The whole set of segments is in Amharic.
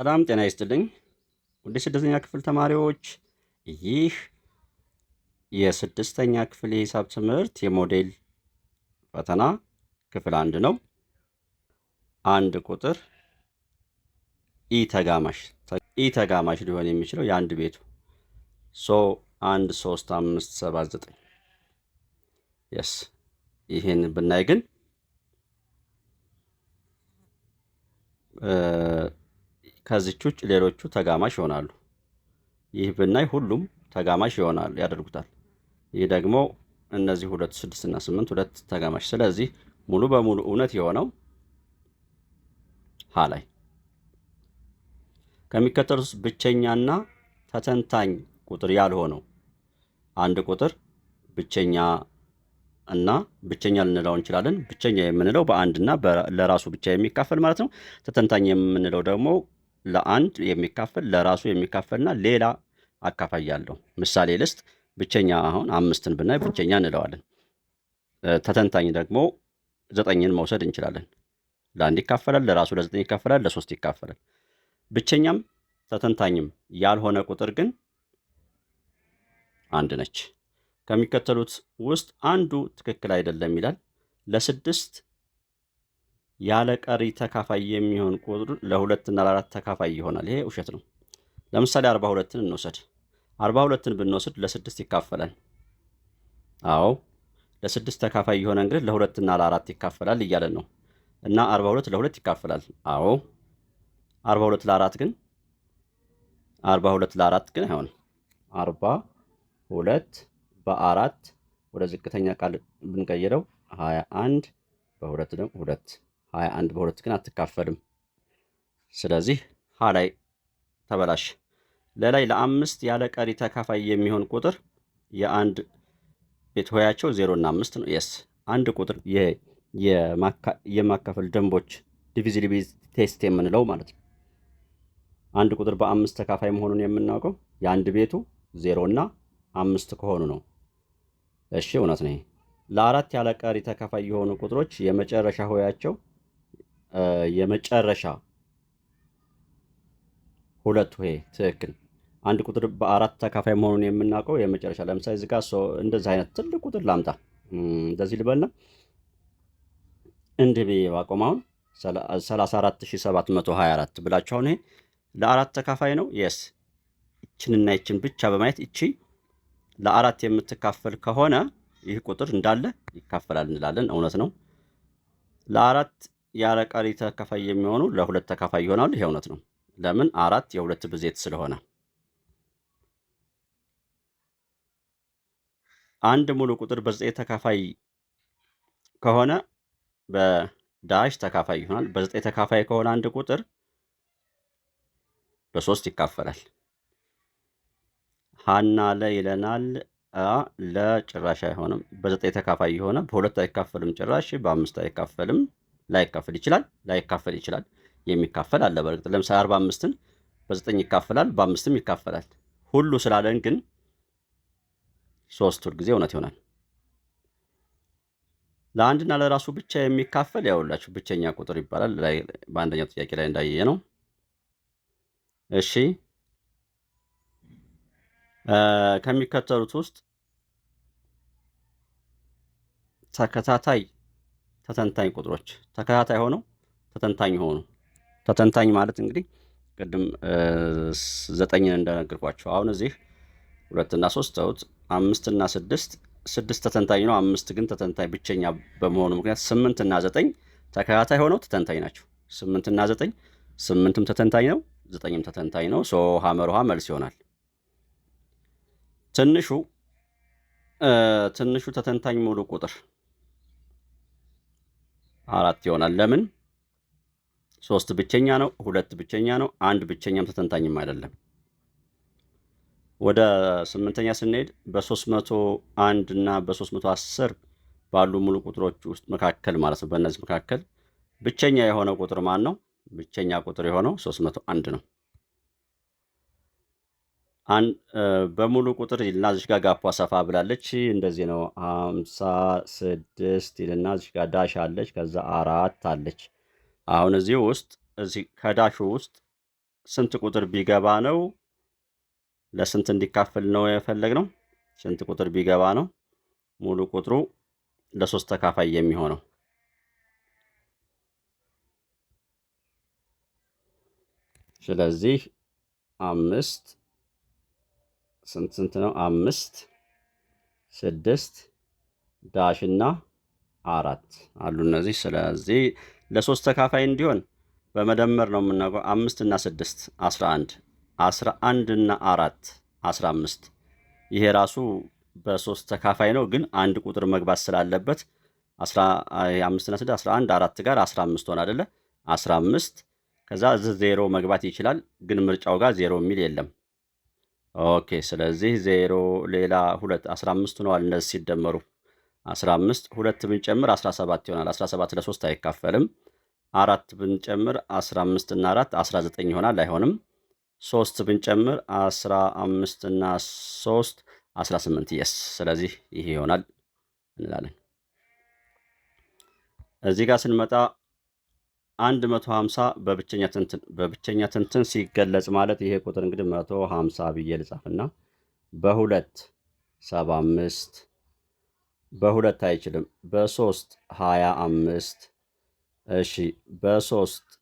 ሰላም ጤና ይስጥልኝ ውድ ስድስተኛ ክፍል ተማሪዎች፣ ይህ የስድስተኛ ክፍል የሂሳብ ትምህርት የሞዴል ፈተና ክፍል 1 ነው። አንድ ቁጥር ኢ ተጋማሽ ሊሆን የሚችለው የአንድ ቤቱ 1 3 5 7 9 የስ ይህን ብናይ ግን ከዚች ውጭ ሌሎቹ ተጋማሽ ይሆናሉ። ይህ ብናይ ሁሉም ተጋማሽ ይሆናል ያደርጉታል። ይህ ደግሞ እነዚህ 2 6 እና 8 ሁለት ተጋማሽ። ስለዚህ ሙሉ በሙሉ እውነት የሆነው ሀ ላይ ከሚከተሉት ብቸኛና ተተንታኝ ቁጥር ያልሆነው አንድ ቁጥር ብቸኛ እና ብቸኛ ልንለው እንችላለን። ብቸኛ የምንለው በአንድና ለራሱ ብቻ የሚካፈል ማለት ነው። ተተንታኝ የምንለው ደግሞ ለአንድ የሚካፈል ለራሱ የሚካፈልና ሌላ አካፋይ ያለው። ምሳሌ ልስጥ። ብቸኛ አሁን 5ን ብናይ ብቸኛ እንለዋለን። ተተንታኝ ደግሞ 9ን መውሰድ እንችላለን። ለአንድ ይካፈላል፣ ለራሱ ለ9 ይካፈላል፣ ለ3 ይካፈላል። ብቸኛም ተተንታኝም ያልሆነ ቁጥር ግን አንድ ነች። ከሚከተሉት ውስጥ አንዱ ትክክል አይደለም ይላል። ለ6 ያለ ቀሪ ተካፋይ የሚሆን ቁጥር ለ2 እና ለ4 ተካፋይ ይሆናል። ይሄ ውሸት ነው። ለምሳሌ 42ን እንውሰድ። 42ን ብንወስድ ለ6 ይካፈላል። አዎ ለ6 ተካፋይ የሆነ እንግዲህ ለ2 እና ለ4 ይካፈላል እያለን ነው። እና 42 ለ2 ይካፈላል። አዎ 42 ለ4 ግን 42 ለ4 ግን አይሆንም። 42 በ4 ወደ ዝቅተኛ ቃል ብንቀይረው 21 በ2 ደግሞ 2 21 በ2 ግን አትካፈልም። ስለዚህ ሀ ላይ ተበላሽ። ለላይ ለ5 ያለ ቀሪ ተካፋይ የሚሆን ቁጥር የአንድ ቤት ሆያቸው 0 እና 5 ነው። የስ አንድ ቁጥር የማካፈል ደንቦች ዲቪዚቢሊቲ ቴስት የምንለው ማለት ነው። አንድ ቁጥር በ5 ተካፋይ መሆኑን የምናውቀው የአንድ ቤቱ 0 እና 5 ከሆኑ ነው። እሺ እውነት ነው። ለአራት ያለ ቀሪ ተካፋይ የሆኑ ቁጥሮች የመጨረሻ ሆያቸው የመጨረሻ ሁለት ሆሄ ትክክል። አንድ ቁጥር በ4 ተካፋይ መሆኑን የምናውቀው የመጨረሻ ለምሳሌ እዚህ ጋር እንደዚህ አይነት ትልቅ ቁጥር ላምጣ። እንደዚህ ልበልና እንዲህ ብዬ ባቆም አሁን 34724 ብላችሁ አሁን ይሄ ለአራት ተካፋይ ነው። የስ ይችንና ይችን ብቻ በማየት ይቺ ለአራት የምትካፈል ከሆነ ይህ ቁጥር እንዳለ ይካፈላል እንላለን። እውነት ነው። ለአራት ያለ ቀሪ ተካፋይ የሚሆኑ ለሁለት ተካፋይ ይሆናሉ። ይሄ እውነት ነው። ለምን? አራት የሁለት ብዜት ስለሆነ። አንድ ሙሉ ቁጥር በ9 ተካፋይ ከሆነ በዳሽ ተካፋይ ይሆናል። በ9 ተካፋይ ከሆነ አንድ ቁጥር በ3 ይካፈላል። ሀና ለ ይለናል። ለጭራሽ አይሆንም። በ9 ተካፋይ የሆነ በ2 አይካፈልም፣ ጭራሽ በ5 አይካፈልም። ላይካፈል ይችላል፣ ላይካፈል ይችላል። የሚካፈል አለ በእርግጥ። ለምሳሌ 45ን በ9 ይካፈላል፣ በ5ም ይካፈላል። ሁሉ ስላለን ግን 3 ሁል ጊዜ እውነት ይሆናል። ለአንድና ለራሱ ብቻ የሚካፈል ያውላችሁ ብቸኛ ቁጥር ይባላል። በአንደኛው ጥያቄ ላይ እንዳየ ነው። እሺ ከሚከተሉት ውስጥ ተከታታይ ተተንታኝ ቁጥሮች ተከታታይ ሆነው ተተንታኝ ሆኑ። ተተንታኝ ማለት እንግዲህ ቅድም 9ን እንደነገርኳቸው አሁን እዚህ 2 እና 3 ተውት። 5 እና 6 ተተንታኝ ነው። 5 ግን ተተንታኝ ብቸኛ በመሆኑ ምክንያት 8 እና 9 ተከታታይ ሆነው ተተንታኝ ናቸው። 8 እና 9 8ም ተተንታኝ ነው፣ 9ም ተተንታኝ ነው። ሀመር ውሃ መልስ ይሆናል። ትንሹ ተተንታኝ ሙሉ ቁጥር 4 ይሆናል። ለምን? 3 ብቸኛ ነው፣ 2 ብቸኛ ነው፣ 1 ብቸኛም ተተንታኝም አይደለም። ወደ 8ኛ ስንሄድ በ301 እና በ310 ባሉ ሙሉ ቁጥሮች ውስጥ መካከል ማለት ነው። በእነዚህ መካከል ብቸኛ የሆነው ቁጥር ማን ነው? ብቸኛ ቁጥር የሆነው 301 ነው። በሙሉ ቁጥር ይልና እዚህ ጋር ጋፓ ሰፋ ብላለች። እንደዚህ ነው 56 ይልና እዚህ ጋር ዳሽ አለች፣ ከዛ 4 አለች። አሁን እዚህ ውስጥ ከዳሹ ውስጥ ስንት ቁጥር ቢገባ ነው ለስንት እንዲካፈል ነው የፈለግነው? ስንት ቁጥር ቢገባ ነው ሙሉ ቁጥሩ ለሶስት ተካፋይ የሚሆነው? ስለዚህ 5 ስንት ነው? 5 6 ዳሽ እና 4 አሉ እነዚህ። ስለዚህ ለሶስት ተካፋይ እንዲሆን በመደመር ነው የምናውቀው። 5 እና 6 11 11 እና 4 15። ይሄ ራሱ በሶስት ተካፋይ ነው፣ ግን አንድ ቁጥር መግባት ስላለበት 5 እና 6 11 4 ጋር 15 ሆነ አይደለ? 15 ከዛ ዜሮ መግባት ይችላል፣ ግን ምርጫው ጋር ዜሮ የሚል የለም። ኦኬ ስለዚህ ዜሮ ሌላ 2 15 ሆነዋል እነዚህ ሲደመሩ 15 2 ብንጨምር 17 ይሆናል። 17 ለ3 አይካፈልም። 4 ብንጨምር 15 እና 4 19 ይሆናል። አይሆንም። 3 ብንጨምር 15 እና 3 18 የስ። ስለዚህ ይሄ ይሆናል እንላለን። እዚህ ጋር ስንመጣ 150 በብቸኛ ትንትን ሲገለጽ ማለት ይሄ ቁጥር እንግዲህ 150 ብዬ ልጻፍና በሁለት 75 በሁለት አይችልም። በ3 25 እሺ፣ በ3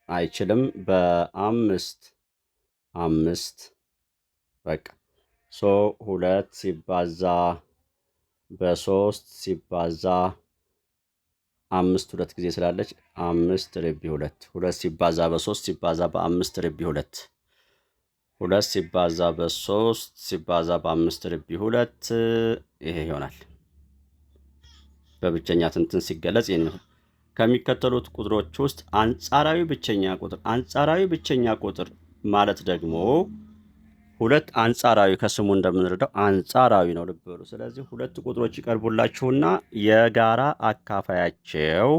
አይችልም። በ5 5 በቃ 2 ሲባዛ በ3 ሲባዛ 5 2 ጊዜ ስላለች 5 ርቢ 2 2 ሲባዛ በ3 ሲባዛ በ5 ርቢ 2 2 ሲባዛ በ3 ሲባዛ በ5 ርቢ 2 ይሄ ይሆናል። በብቸኛ ትንትን ሲገለጽ ይሄን ከሚከተሉት ቁጥሮች ውስጥ አንጻራዊ ብቸኛ ቁጥር ማለት ደግሞ ሁለት አንጻራዊ ከስሙ እንደምንረዳው አንጻራዊ ነው። ልብ በሉ። ስለዚህ ሁለት ቁጥሮች ይቀርቡላችሁና የጋራ አካፋያቸው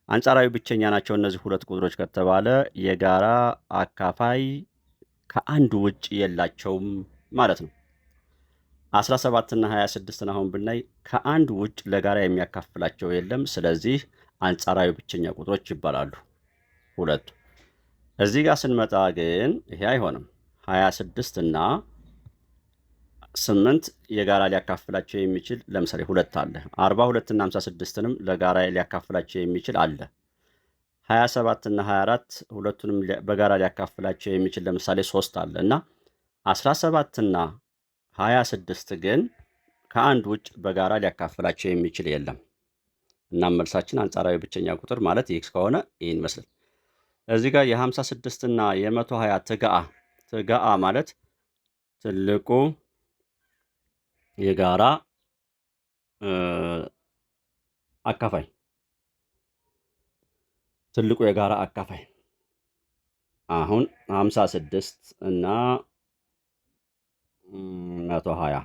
አንጻራዊ ብቸኛ ናቸው እነዚህ ሁለት ቁጥሮች ከተባለ የጋራ አካፋይ ከአንድ ውጭ የላቸውም ማለት ነው። 17 እና 26 አሁን ብናይ ከአንድ ውጭ ለጋራ የሚያካፍላቸው የለም። ስለዚህ አንጻራዊ ብቸኛ ቁጥሮች ይባላሉ ሁለቱ። እዚህ ጋር ስንመጣ ግን ይሄ አይሆንም። 26 እና 8 የጋራ ሊያካፍላቸው የሚችል ለምሳሌ ሁለት አለ። 42 እና 56ንም ለጋራ ሊያካፍላቸው የሚችል አለ። 27 እና 24 ሁለቱንም በጋራ ሊያካፍላቸው የሚችል ለምሳሌ 3 አለ እና 17 እና 26 ግን ከአንድ ውጭ በጋራ ሊያካፍላቸው የሚችል የለም። እና መልሳችን አንጻራዊ ብቸኛ ቁጥር ማለት ይህ ከሆነ ይህን ይመስላል። እዚህ ጋር የ56 እና የ120 ትጋአ ማለት ትልቁ የጋራ አካፋይ አሁን 56 እና 120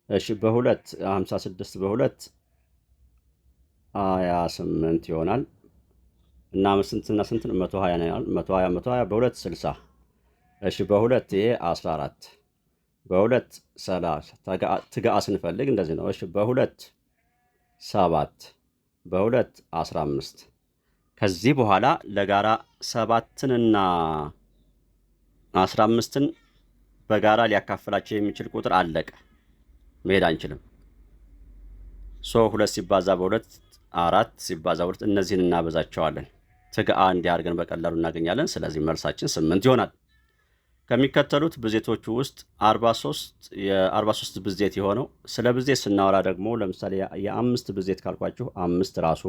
እሺ በሁለት 56 በሁለት 28 ይሆናል እና ስንትና ስንት 120 ነው ያለው። 120 በሁለት 60። እሺ በሁለት ይሄ 14 በሁለት 30 ትጋአ ስንፈልግ እንደዚህ ነው። እሺ በሁለት 7 በሁለት 15። ከዚህ በኋላ ለጋራ 7ንና 15ን በጋራ ሊያካፍላቸው የሚችል ቁጥር አለቀ። መሄድ አንችልም። 2 ሲባዛ በሁለት 4 ሲባዛ በሁለት እነዚህን እናበዛቸዋለን። ትጋአ እንዲያርገን በቀላሉ እናገኛለን። ስለዚህ መልሳችን 8 ይሆናል። ከሚከተሉት ብዜቶቹ ውስጥ 43 ብዜት የሆነው ስለ ብዜት ስናወራ ደግሞ ለምሳሌ የአምስት ብዜት ካልኳችሁ 5 ራሱ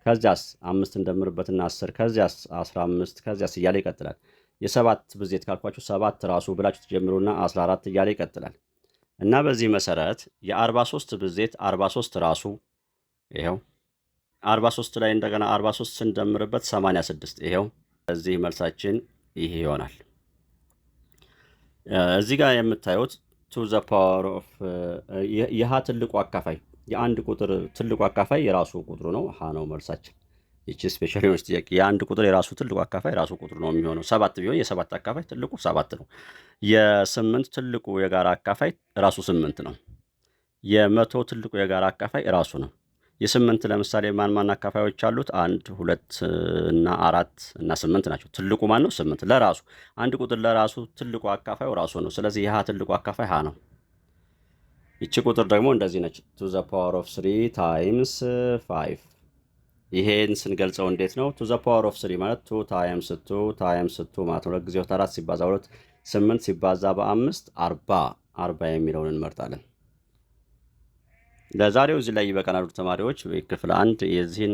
ከዚያስ 5 እንደምርበትና 10 ከዚያስ 15 ከዚያስ እያለ ይቀጥላል። የሰባት ብዜት ካልኳችሁ 7 ራሱ ብላችሁ ትጀምሩና 14 እያለ ይቀጥላል። እና በዚህ መሰረት የ43 ብዜት 43 ራሱ ይሄው 43 ላይ እንደገና 43 ስንደምርበት 86 ይሄው። እዚህ መልሳችን ይሄ ይሆናል። እዚህ ጋር የምታዩት ቱ ዘ ፓወር ኦፍ የሃ ትልቁ አካፋይ የአንድ ቁጥር ትልቁ አካፋይ የራሱ ቁጥሩ ነው። ሃ ነው መልሳችን። ይቺ ስፔሻል የሆነች ጥያቄ የአንድ ቁጥር የራሱ ትልቁ አካፋይ የራሱ ቁጥሩ ነው የሚሆነው። 7 ቢሆን የሰባት አካፋይ ትልቁ 7 ነው። የ8 ትልቁ የጋራ አካፋይ ራሱ 8 ነው። የ100 ትልቁ የጋራ አካፋይ ራሱ ነው። የ8 ለምሳሌ ማን አካፋዮች አሉት? 1 2 እና 4 እና 8 ናቸው። ትልቁ ማን ነው? 8 ለራሱ አንድ ቁጥር ለራሱ ትልቁ አካፋዩ ራሱ ነው። ስለዚህ ይህ ትልቁ አካፋይ ሀ ነው። ይቺ ቁጥር ደግሞ እንደዚህ ነች። 2 the power of 3 times 5። ይሄን ስንገልጸው እንዴት ነው? 2 the power of 3 ማለት 2 times 2 times 2 ማለት ነው። ለጊዜው 4 ሲባዛ 2 8 ሲባዛ በ5 40 የሚለውን እንመርጣለን። ለዛሬው እዚህ ላይ ይበቃናል ተማሪዎች። ክፍል 1 የዚህን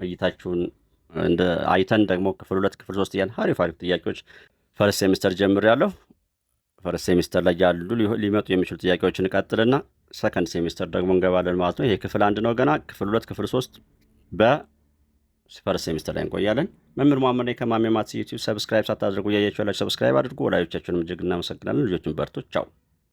እይታችሁን አይተን ደግሞ ክፍል 2 ክፍል 3 እያን አሪፍ ጥያቄዎች ፈርስት ሴሚስተር ጀምሬያለሁ። ፈርስት ሴሚስተር ላይ ያሉ ሊመጡ የሚችሉ ጥያቄዎችን እንቀጥልና ሰከንድ ሴሚስተር ደግሞ እንገባለን ማለት ነው። ይሄ ክፍል 1 ነው ገና። ክፍል 2 ክፍል 3 በፈርስት ሴሚስተር ላይ እንቆያለን። መምህር መሐመድ ነኝ ከማሜ ማትስ ዩቲዩብ። ሰብስክራይብ ሳታደርጉ እያያችሁ ያላችሁ ሰብስክራይብ አድርጉ። ወላጆቻችሁንም እጅግ እናመሰግናለን። ልጆችን በርቱ። ቻው